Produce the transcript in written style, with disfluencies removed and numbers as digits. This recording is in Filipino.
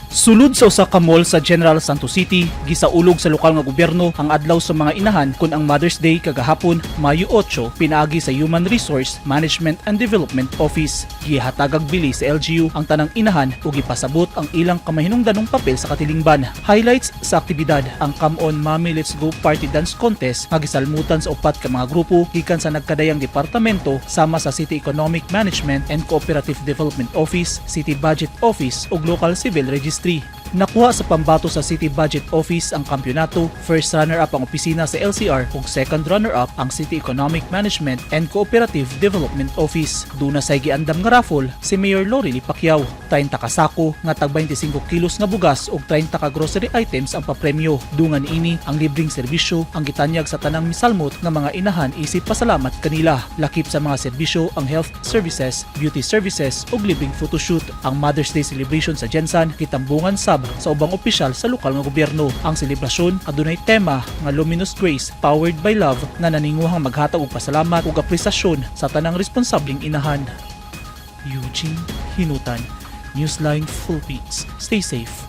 Sulod sa usa ka mall sa General Santos City, gisaulog sa lokal nga gobyerno ang adlaw sa mga inahan kun ang Mother's Day kagahapon, Mayo 8, pinaagi sa Human Resource Management and Development Office. Gihatagag bili sa LGU ang tanang inahan ug gipasabot ang ilang kamahinungdanong papel sa katilingban. Highlights sa aktibidad ang Come On Mommy Let's Go Party Dance Contest nga gisalmutan sa upat ka mga grupo gikan sa nagkadayang departamento sama sa City Economic Management and Cooperative Development Office, City Budget Office ug Local Civil Registry. Nakuha sa pambato sa City Budget Office ang kampyonato, first runner-up ang opisina sa LCR ug second runner-up ang City Economic Management and Cooperative Development Office. Duna say giandam nga raffle si Mayor Lorelie Pacquiao. 30 ka sako nga tag 25 kilos nga bugas ug 30 ka grocery items ang papremyo. Dungan ini ang libreng serbisyo ang gitanyag sa tanang misalmot nga mga inahan isip pasalamat kanila. Lakip sa mga serbisyo ang health services, beauty services ug libreng photoshoot. Ang Mother's Day celebration sa Gensan kitambungan sa ubang opisyal sa lokal nga gobyerno. Ang selebrasyon adunay tema nga Luminous Grace Powered by Love na naninguhang maghatag og pasalamat ug apresasyon sa tanang responsabling inahan. Eugene Hinutan, Newsline Philippines. Stay safe.